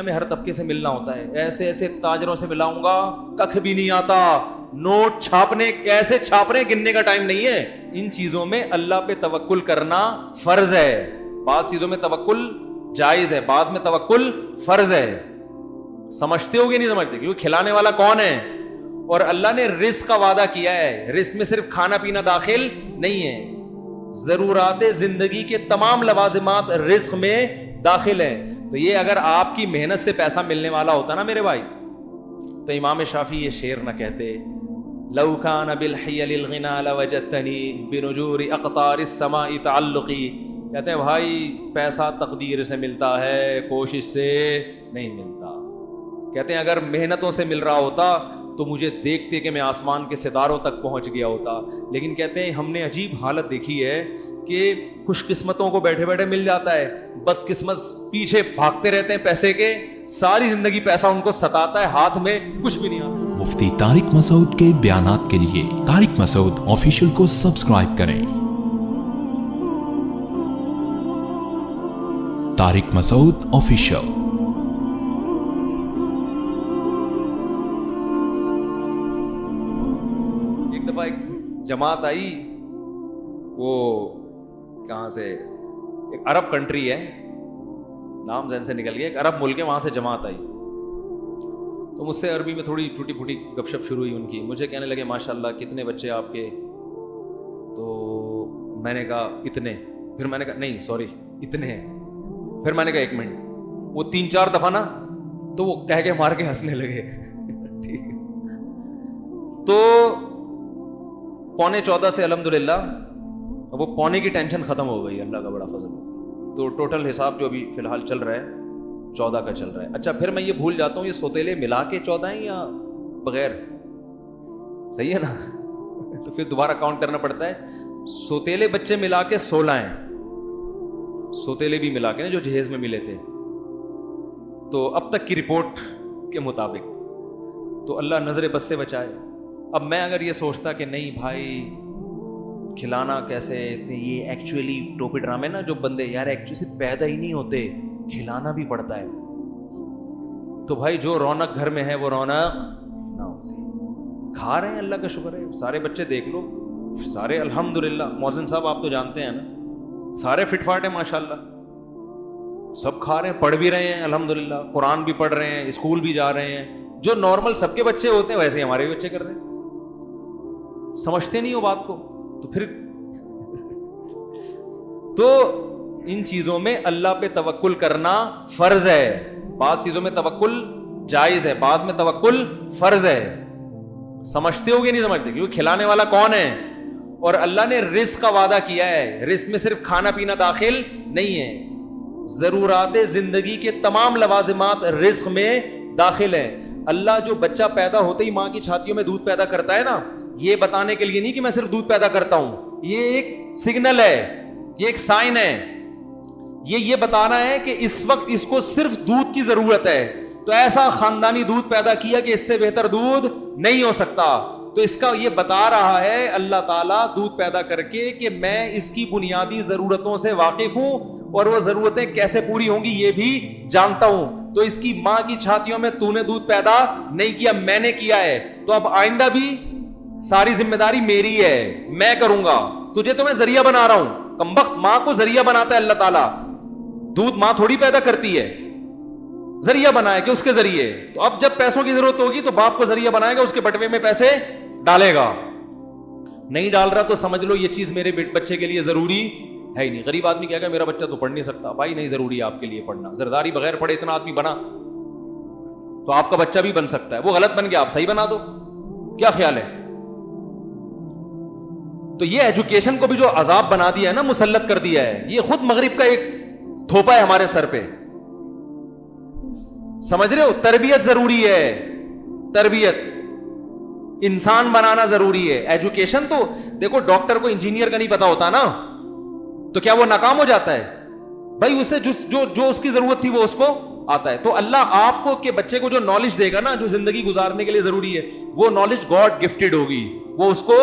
میں ہر طبقے سے ملنا ہوتا ہے. ایسے ایسے تاجروں سے ملاؤں گا ککھ بھی نہیں آتا. نوٹ چھاپنے کیسے چھاپ رہے گننے کا ٹائم نہیں ہے. ان چیزوں میں اللہ پہ توکل کرنا فرض ہے. بعض چیزوں میں توکل جائز ہے, بعض میں توکل فرض ہے. سمجھتے ہو گے نہیں سمجھتے؟ کیونکہ کھلانے والا کون ہے؟ اور اللہ نے رزق کا وعدہ کیا ہے. رزق میں صرف کھانا پینا داخل نہیں ہے, ضرورات زندگی کے تمام لوازمات رزق میں داخل ہیں. تو یہ اگر آپ کی محنت سے پیسہ ملنے والا ہوتا نا میرے بھائی, تو امام شافعی یہ شعر نہ کہتے, لو کان بالحیل الغنا لوجدتنی بنجور اقطار السماء تعلقی. کہتے ہیں بھائی پیسہ تقدیر سے ملتا ہے, کوشش سے نہیں ملتا. کہتے ہیں اگر محنتوں سے مل رہا ہوتا تو مجھے دیکھتے کہ میں آسمان کے ستاروں تک پہنچ گیا ہوتا. لیکن کہتے ہیں ہم نے عجیب حالت دیکھی ہے کہ خوش قسمتوں کو بیٹھے بیٹھے مل جاتا ہے, بد قسمت پیچھے بھاگتے رہتے ہیں پیسے کے, ساری زندگی پیسہ ان کو ستاتا ہے, ہاتھ میں کچھ بھی نہیں آتا. مفتی طارق مسعود کے بیانات کے لیے طارق مسعود آفیشیل کو سبسکرائب کریں. طارق مسعود آفیشیل. ایک دفعہ ایک جماعت آئی, وہ کہاں سے, ایک عرب کنٹری ہے, نام ذہن سے نکل گیا, ایک عرب ملک ہے, وہاں سے جماعت آئی. تو مجھ سے عربی میں تھوڑی ٹوٹی پھوٹی گپ شپ شروع ہوئی ان کی. مجھے کہنے لگے ماشاءاللہ کتنے بچے آپ کے؟ تو میں نے کہا اتنے. پھر میں نے کہا نہیں سوری اتنے ہیں. پھر میں نے کہا ایک منٹ. وہ 3-4 دفعہ نا تو وہ کہہ کے مار کے ہنسنے لگے. ٹھیک ہے, تو 14.25 سے الحمدللہ وہ پونے کی ٹینشن ختم ہو گئی, اللہ کا بڑا فضل. تو ٹوٹل حساب جو ابھی فی الحال چل رہا ہے 14 کا چل رہا ہے. اچھا پھر میں یہ بھول جاتا ہوں یہ سوتیلے ملا کے 14 ہیں یا بغیر, صحیح ہے نا؟ تو پھر دوبارہ کاؤنٹ کرنا پڑتا ہے. سوتیلے بچے ملا کے 16 ہیں, سوتیلے بھی ملا کے نا جو جہیز میں ملے تھے. تو اب تک کی رپورٹ کے مطابق تو اللہ نظر بس سے بچائے. اب میں اگر یہ سوچتا کہ نہیں بھائی کھلانا کیسے, یہ ایکچولی ٹوپی ڈرامے نا جو بندے یار ایکچولی پیدا ہی نہیں ہوتے, کھلانا بھی پڑتا ہے, تو بھائی جو رونق گھر میں ہے وہ رونق نہ ہوتی. کھا رہے ہیں اللہ کا شکر ہے, سارے بچے دیکھ لو سارے الحمدللہ. محسن صاحب آپ تو جانتے ہیں نا, سارے فٹ فاٹ ہیں ماشاءاللہ, سب کھا رہے ہیں, پڑھ بھی رہے ہیں الحمدللہ, قرآن بھی پڑھ رہے ہیں, اسکول بھی جا رہے ہیں. جو نارمل سب کے بچے ہوتے ہیں ویسے ہمارے بھی بچے کر رہے ہیں. سمجھتے نہیں ہو بات کو, تو پھر تو ان چیزوں میں اللہ پہ توکل کرنا فرض ہے. بعض چیزوں میں توکل جائز ہے, بعض میں توکل فرض ہے. سمجھتے ہو گے نہیں سمجھتے؟ کیونکہ کھلانے والا کون ہے؟ اور اللہ نے رزق کا وعدہ کیا ہے. رزق میں صرف کھانا پینا داخل نہیں ہے, ضرورات زندگی کے تمام لوازمات رزق میں داخل ہیں. اللہ جو بچہ پیدا ہوتے ہی ماں کی چھاتیوں میں دودھ پیدا کرتا ہے نا, یہ بتانے کے لیے نہیں کہ میں صرف دودھ پیدا کرتا ہوں, یہ ایک سگنل ہے, یہ ایک سائن ہے. یہ بتانا ہے کہ اس وقت اس کو صرف دودھ کی ضرورت ہے, تو ایسا خاندانی دودھ پیدا کیا کہ اس سے بہتر دودھ نہیں ہو سکتا. تو اس کا یہ بتا رہا ہے اللہ تعالیٰ دودھ پیدا کر کے کہ میں اس کی بنیادی ضرورتوں سے واقف ہوں, اور وہ ضرورتیں کیسے پوری ہوں گی یہ بھی جانتا ہوں. تو اس کی ماں کی چھاتیوں میں تو نے دودھ پیدا نہیں کیا, میں نے کیا ہے. تو اب آئندہ بھی ساری ذمہ داری میری ہے, میں کروں گا. تجھے تو میں ذریعہ بنا رہا ہوں. کمبخت ماں کو ذریعہ بناتا ہے اللہ تعالیٰ, دودھ ماں تھوڑی پیدا کرتی ہے, ذریعہ بنائے کہ اس کے ذریعے. تو اب جب پیسوں کی ضرورت ہوگی تو باپ کو ذریعہ بنائے گا, اس کے بٹوے میں پیسے ڈالے گا. نہیں ڈال رہا تو سمجھ لو یہ چیز میرے بچے کے لیے ضروری ہے ہی نہیں. غریب آدمی کہے گا میرا بچہ تو پڑھ نہیں سکتا. بھائی نہیں ضروری ہے آپ کے لیے پڑھنا. زرداری بغیر پڑھے اتنا آدمی بنا تو آپ کا بچہ بھی بن سکتا ہے. وہ غلط بن گیا, آپ صحیح بنا دو. کیا خیال ہے؟ تو یہ ایجوکیشن کو بھی جو عذاب بنا دیا ہے نا, مسلط کر دیا ہے, یہ خود مغرب کا ایک تھوپا ہے ہمارے سر پہ. سمجھ رہے ہو؟ تربیت ضروری ہے, تربیت, انسان بنانا ضروری ہے. ایجوکیشن تو دیکھو ڈاکٹر کو انجینئر کا نہیں پتا ہوتا نا, تو کیا وہ ناکام ہو جاتا ہے؟ بھائی اسے جو اس کی ضرورت تھی وہ اس کو آتا ہے. تو اللہ آپ کو کہ بچے کو جو نالج دے گا نا, جو زندگی گزارنے کے لیے ضروری ہے, وہ نالج گاڈ گفٹڈ ہوگی, وہ اس کو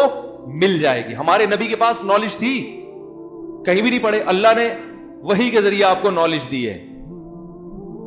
مل جائے گی. ہمارے نبی کے پاس نالج تھی, کہیں بھی نہیں پڑھے, اللہ نے وحی کے ذریعے آپ کو نالج دی ہے.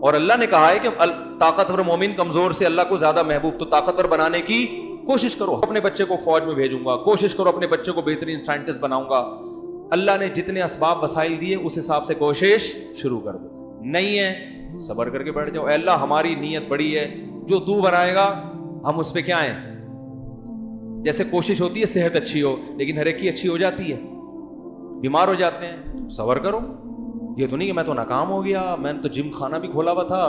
اور اللہ نے کہا ہے کہ طاقتور مومن کمزور سے اللہ کو زیادہ محبوب، تو طاقتور بنانے کی کوشش کرو. اپنے بچے کو فوج میں بھیجوں گا، کوشش کرو اپنے بچے کو بہترین سائنٹسٹ بناؤں گا. اللہ نے جتنے اسباب وسائل دیے اس حساب سے کوشش شروع کر دو. نہیں ہے صبر کر کے بیٹھ جاؤ. اے اللہ ہماری نیت بڑی ہے، جو تو بنائے گا ہم اس پہ کیا ہیں. جیسے کوشش ہوتی ہے صحت اچھی ہو، لیکن ہر ایک کی اچھی ہو جاتی ہے، بیمار ہو جاتے ہیں. صبر کرو. یہ تو نہیں کہ میں تو ناکام ہو گیا، میں نے تو جم خانہ بھی کھولا ہوا تھا،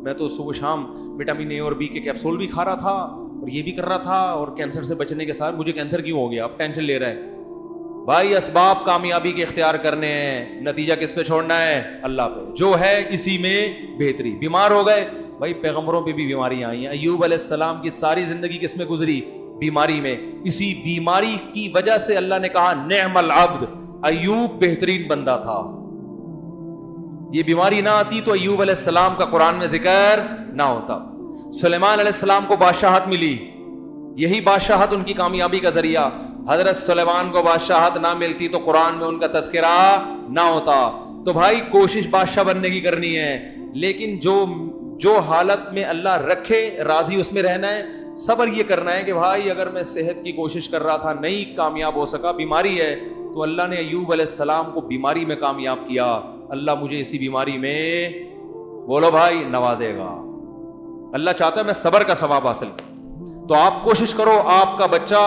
میں تو صبح شام وٹامن اے اور بی کے کیپسول بھی کھا رہا تھا اور یہ بھی کر رہا تھا، اور کینسر سے بچنے کے ساتھ مجھے کینسر کیوں ہو گیا، اب ٹینشن لے رہا ہے. بھائی اسباب کامیابی کے اختیار کرنے ہیں، نتیجہ کس پہ چھوڑنا ہے؟ اللہ پہ. جو ہے اسی میں بہتری. بیمار ہو گئے، بھائی پیغمبروں پہ بھی بیماریاں آئی ہیں. ایوب علیہ السلام کی ساری زندگی کس میں گزری؟ بیماری میں. اسی بیماری کی وجہ سے اللہ نے کہا نعم العبد، ایوب بہترین بندہ تھا. یہ بیماری نہ آتی تو ایوب علیہ السلام کا قرآن میں ذکر نہ ہوتا. سلیمان علیہ السلام کو بادشاہت ملی، یہی بادشاہت ان کی کامیابی کا ذریعہ. حضرت سلیمان کو بادشاہت نہ ملتی تو قرآن میں ان کا تذکرہ نہ ہوتا. تو بھائی کوشش بادشاہ بننے کی کرنی ہے، لیکن جو حالت میں اللہ رکھے راضی اس میں رہنا ہے. صبر یہ کرنا ہے کہ بھائی اگر میں صحت کی کوشش کر رہا تھا نہیں کامیاب ہو سکا، بیماری ہے، تو اللہ نے ایوب علیہ السلام کو بیماری میں کامیاب کیا. اللہ مجھے اسی بیماری میں بولو بھائی نوازے گا. اللہ چاہتا ہے میں صبر کا ثواب حاصل کروں. تو آپ کوشش کرو آپ کا بچہ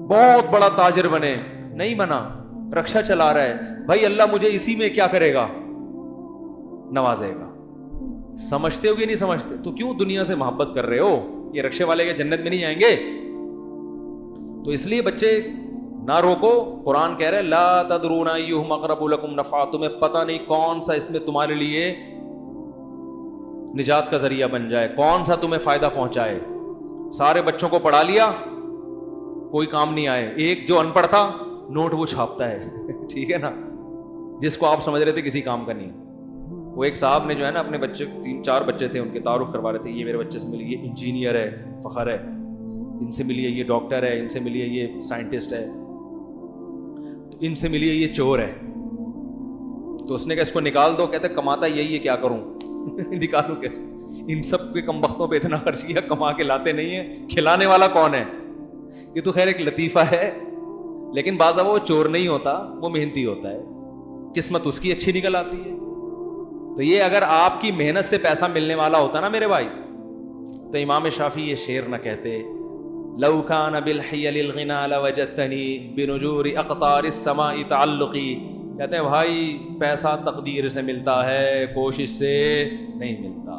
بہت بڑا تاجر بنے. نہیں بنا، رکشا چلا رہا ہے، بھائی اللہ مجھے اسی میں کیا کرے گا؟ نوازے گا. سمجھتے ہو کہ نہیں سمجھتے؟ تو کیوں دنیا سے محبت کر رہے ہو؟ یہ رکشے والے کے جنت میں نہیں آئیں گے. تو اس لیے بچے نہ روکو. قرآن کہہ رہے لا تدرون ایہم اقرب لکم نفعا، تمہیں پتہ نہیں کون سا اس میں تمہارے لیے نجات کا ذریعہ بن جائے، کون سا تمہیں فائدہ پہنچائے. سارے بچوں کو پڑھا لیا، کوئی کام نہیں آئے. ایک جو ان پڑھ تھا نوٹ وہ چھاپتا ہے ٹھیک ہے نا، جس کو آپ سمجھ رہے تھے کسی کام کا نہیں. وہ ایک صاحب نے جو ہے نا اپنے بچے 3-4 بچے تھے، ان کے تعارف کروا رہے تھے. یہ میرے بچے سے ملی، یہ انجینئر ہے، فخر ہے. ان سے ملیے یہ ڈاکٹر ہے، ان سے ملیے یہ سائنٹسٹ ہے، تو ان سے ملیے یہ چور ہے. تو اس نے کہا اس کو نکال دو. کہتے کماتا یہی ہے، کیا کروں نکالوں کیسے؟ ان سب کے کم بختوں پہ اتنا خرچ کیا، کما کے لاتے نہیں ہیں. کھلانے والا کون ہے؟ یہ تو خیر ایک لطیفہ ہے، لیکن بعض دفعہ وہ چور نہیں ہوتا، وہ محنتی ہوتا ہے، قسمت اس کی اچھی نکل آتی ہے. تو یہ اگر آپ کی محنت سے پیسہ ملنے والا ہوتا نا میرے بھائی، تو امام شافعی یہ شعر نہ کہتے لو کان بالحیل الغنا لوجدتنی بنجور اقطار السماء تعلقی. کہتے ہیں بھائی پیسہ تقدیر سے ملتا ہے، کوشش سے نہیں ملتا.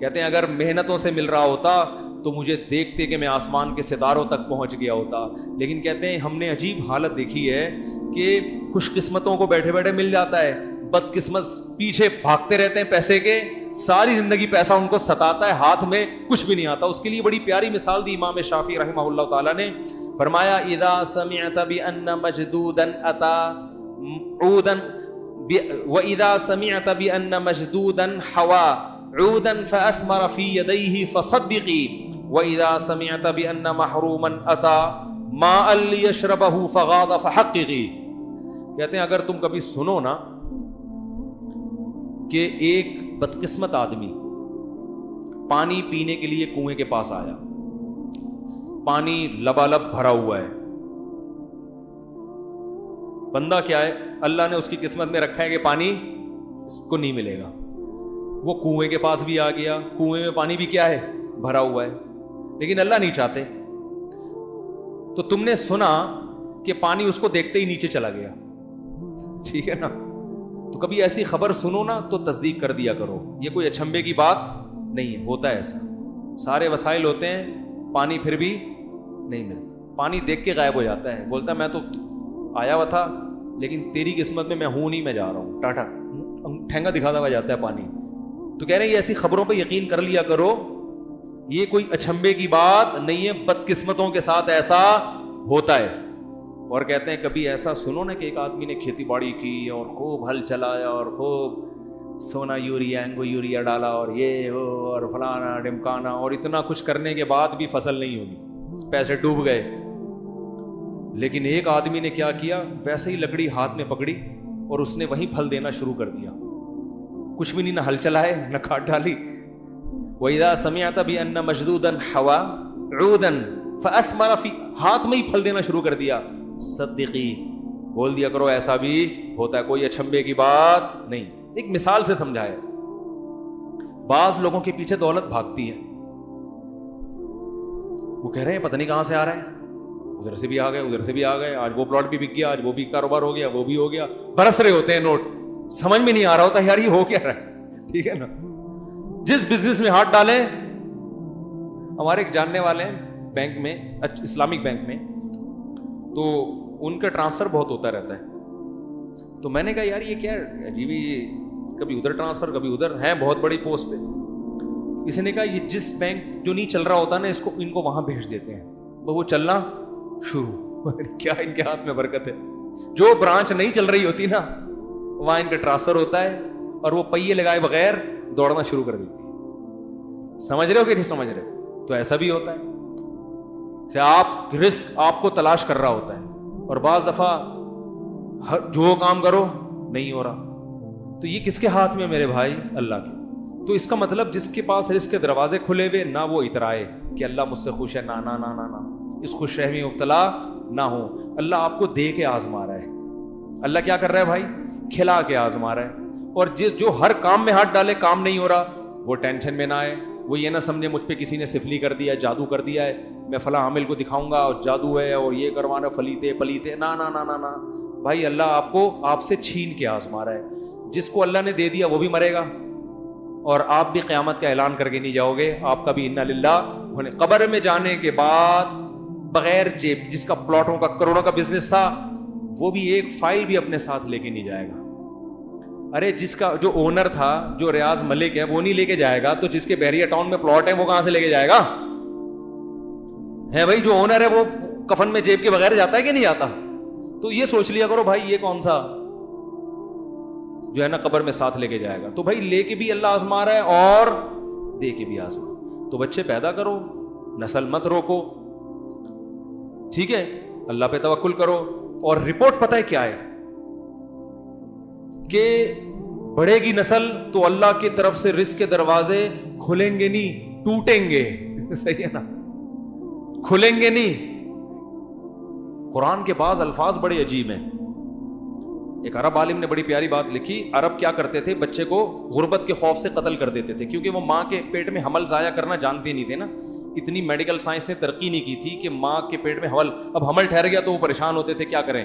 کہتے ہیں اگر محنتوں سے مل رہا ہوتا تو مجھے دیکھتے کہ میں آسمان کے ستاروں تک پہنچ گیا ہوتا. لیکن کہتے ہیں ہم نے عجیب حالت دیکھی ہے کہ خوش قسمتوں کو بیٹھے بیٹھے مل جاتا ہے، بد قسمت پیچھے بھاگتے رہتے ہیں پیسے کے، ساری زندگی پیسہ ان کو ستاتا ہے، ہاتھ میں کچھ بھی نہیں آتا. اس کے لیے بڑی پیاری مثال دی امام شافعی رحمہ اللہ تعالیٰ نے. فرمایا اذا سمعت بان مجدودا اتا عودا واذا سمعت بان مجدودا حوا عودا فاثمر في يديه فصدقي واذا سمعت بان محروما اتى ماء ليشربه فغاض فحققي. کہتے ہیں اگر تم کبھی سنو نا کہ ایک بدقسمت آدمی پانی پینے کے لیے کنویں کے پاس آیا، پانی لبالب بھرا ہوا ہے، بندہ کیا ہے اللہ نے اس کی قسمت میں رکھا ہے کہ پانی اس کو نہیں ملے گا. وہ کنویں کے پاس بھی آ گیا، کنویں میں پانی بھی کیا ہے بھرا ہوا ہے، لیکن اللہ نہیں چاہتے. تو تم نے سنا کہ پانی اس کو دیکھتے ہی نیچے چلا گیا، ٹھیک ہے نا. تو کبھی ایسی خبر سنو نا تو تصدیق کر دیا کرو، یہ کوئی اچھمبے کی بات نہیں ہے، ہوتا ہے ایسا. سارے وسائل ہوتے ہیں، پانی پھر بھی نہیں ملتا. پانی دیکھ کے غائب ہو جاتا ہے، بولتا ہے میں تو آیا ہوا تھا لیکن تیری قسمت میں ہوں نہیں، میں جا رہا ہوں، ٹاٹا ٹھینگا دکھاتا ہوا جاتا ہے پانی. تو کہہ رہے ہیں یہ ایسی خبروں پہ یقین کر لیا کرو، یہ کوئی اچھمبے کی بات نہیں ہے، بدقسمتوں کے ساتھ ایسا ہوتا ہے. اور کہتے ہیں کبھی ایسا سنو نا کہ ایک آدمی نے کھیتی باڑی کی اور خوب ہل چلایا اور خوب سونا یوریا اینگو یوریا ڈالا اور یہ وہ اور فلانا ڈمکانا، اور اتنا کچھ کرنے کے بعد بھی فصل نہیں ہوگی، پیسے ڈوب گئے. لیکن ایک آدمی نے کیا کیا، ویسے ہی لکڑی ہاتھ میں پکڑی اور اس نے وہیں پھل دینا شروع کر دیا. کچھ بھی نہیں, نہ ہل چلائے نہ کاٹ ڈالی. وَإِذَا سَمِعْتَ بِأَنَّ مَشْدُودًا حَوَى عُودًا فَأَثْمَرَ فِي, ہاتھ میں ہی پھل دینا شروع کر دیا. صدقی, بول دیا کرو ایسا بھی ہوتا ہے, کوئی اچھمبے کی بات نہیں. ایک مثال سے سمجھایا. بعض لوگوں کے پیچھے دولت بھاگتی ہے, وہ کہہ رہے ہیں پتہ نہیں کہاں سے آ رہا ہے, ادھر سے بھی آ گئے ادھر سے بھی آ گئے, آج وہ پلاٹ بھی بک گیا, آج وہ بھی کاروبار ہو گیا, وہ بھی ہو گیا. برس رہے ہوتے ہیں نوٹ, سمجھ میں نہیں آ رہا ہوتا یار یہ ہو کیا رہا ہے. ٹھیک ہے نا, جس بزنس میں ہاتھ ڈالیں. ہمارے ایک جاننے والے ہیں بینک میں, اسلامک بینک میں, تو ان کا ٹرانسفر بہت ہوتا رہتا ہے. تو میں نے کہا یار یہ کیا عجیب ہی, کبھی ادھر ٹرانسفر کبھی ادھر, ہیں بہت بڑی پوسٹ پہ. کسی نے کہا یہ جس بینک جو نہیں چل رہا ہوتا نا, ان کو وہاں بھیج دیتے ہیں, وہ چلنا شروع. کیا ان کے ہاتھ میں برکت ہے. جو برانچ نہیں چل رہی ہوتی نا, وہاں ان کا ٹرانسفر ہوتا ہے اور وہ پہیے لگائے بغیر دوڑنا شروع کر دیتی ہے. سمجھ رہے ہو کہ نہیں سمجھ رہے؟ تو ایسا بھی ہوتا ہے کہ آپ رزق آپ کو تلاش کر رہا ہوتا ہے, اور بعض دفعہ جو کام کرو نہیں ہو رہا. تو یہ کس کے ہاتھ میں میرے بھائی؟ اللہ کے. تو اس کا مطلب جس کے پاس رزق کے دروازے کھلے ہوئے, نہ وہ اترائے کہ اللہ مجھ سے خوش ہے, نہ نہ نہ نہ, اس خوش فہمی مبتلا نہ ہو. اللہ آپ کو دے کے آزما رہا ہے. اللہ کیا کر رہا ہے بھائی؟ کھلا کے آزما رہا ہے. اور جو ہر کام میں ہاتھ ڈالے کام نہیں ہو رہا, وہ ٹینشن میں نہ آئے, وہ یہ نہ سمجھے مجھ پہ کسی نے سفلی کر دیا ہے, جادو کر دیا ہے, میں فلاں عامل کو دکھاؤں گا اور جادو ہے اور یہ کروانا فلیتے پلیتے. نہ نہ نہ نہ بھائی, اللہ آپ کو آپ سے چھین کے آزما رہا ہے. جس کو اللہ نے دے دیا وہ بھی مرے گا, اور آپ بھی قیامت کا اعلان کر کے نہیں جاؤ گے. آپ کا بھی انا للہ ہونے. قبر میں جانے کے بعد بغیر جیب, جس کا پلاٹوں کا کروڑوں کا بزنس تھا, وہ بھی ایک فائل بھی اپنے ساتھ لے کے نہیں جائے گا. ارے جس کا جو اونر تھا, جو ریاض ملک ہے, وہ نہیں لے کے جائے گا, تو جس کے بحریہ ٹاؤن میں پلاٹ ہے وہ کہاں سے لے کے جائے گا؟ ہے بھائی, جو اونر ہے وہ کفن میں جیب کے بغیر جاتا ہے کہ نہیں جاتا؟ تو یہ سوچ لیا کرو بھائی, یہ کون سا جو ہے نا قبر میں ساتھ لے کے جائے گا. تو بھائی لے کے بھی اللہ آزما رہا ہے اور دے کے بھی آزما. تو بچے پیدا کرو, نسل مت روکو, ٹھیک ہے, اللہ پہ توکل کرو. اور رپورٹ پتہ ہے کیا ہے کہ بڑھے گی نسل تو اللہ کی طرف سے رزق کے دروازے کھلیں گے نہیں, ٹوٹیں گے. صحیح ہے نا, کھلیں گے نہیں. قرآن کے بعض الفاظ بڑے عجیب ہیں. ایک عرب عالم نے بڑی پیاری بات لکھی. عرب کیا کرتے تھے, بچے کو غربت کے خوف سے قتل کر دیتے تھے, کیونکہ وہ ماں کے پیٹ میں حمل ضائع کرنا جانتے نہیں تھے نا. اتنی میڈیکل سائنس نے ترقی نہیں کی تھی کہ ماں کے پیٹ میں حمل, اب حمل ٹھہر گیا تو وہ پریشان ہوتے تھے کیا کریں.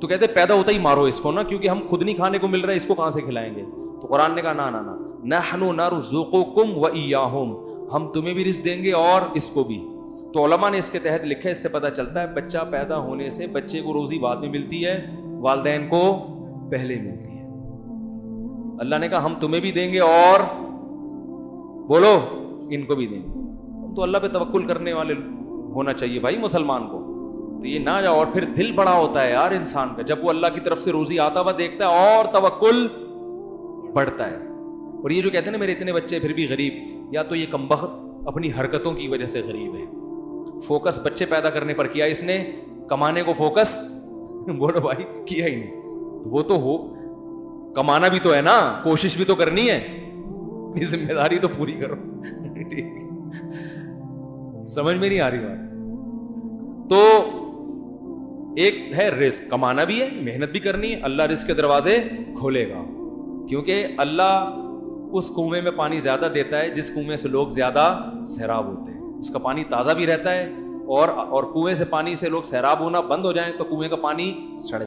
تو کہتے پیدا ہوتا ہی مارو اس کو نا, کیونکہ ہم خود نہیں کھانے کو مل رہا ہے, اس کو کہاں سے کھلائیں گے. تو قرآن نے کہا نہ نہ نہ, نحن نرزقکم وإیاہم, ہم تمہیں بھی رزق دیں گے اور اس کو بھی. تو علماء نے اس کے تحت لکھا ہے, اس سے پتہ چلتا ہے بچہ پیدا ہونے سے بچے کو روزی بعد میں ملتی ہے, والدین کو پہلے ملتی ہے. اللہ نے کہا ہم تمہیں بھی دیں گے اور بولو ان کو بھی دیں گے. تو اللہ پہ توکل کرنے والے ہونا چاہیے بھائی مسلمان کو. تو یہ نہ جاؤ. اور پھر دل بڑا ہوتا ہے یار انسان کا, جب وہ اللہ کی طرف سے روزی آتا ہوا دیکھتا ہے اور توکل بڑھتا ہے. اور یہ جو کہتے ہیں نا میرے اتنے بچے پھر بھی غریب, یا تو یہ کمبخت اپنی حرکتوں کی وجہ سے غریب ہے. فوکس بچے پیدا کرنے پر کیا اس نے, کمانے کو فوکس بولو بھائی کیا ہی نہیں. وہ تو ہو, کمانا بھی تو ہے نا, کوشش بھی تو کرنی ہے, یہ ذمہ داری تو پوری کرو. سمجھ میں نہیں آ رہی بات. تو ایک ہے رزق, کمانا بھی ہے, محنت بھی کرنی ہے, اللہ رزق کے دروازے کھولے گا. کیونکہ اللہ اس کنویں میں پانی زیادہ دیتا ہے جس کنویں سے لوگ زیادہ سیراب ہوتے ہیں. اس کا پانی تازہ بھی رہتا ہے, اور کنویں سے پانی سے لوگ سیراب ہونا بند ہو جائیں تو کنویں کا پانی سڑ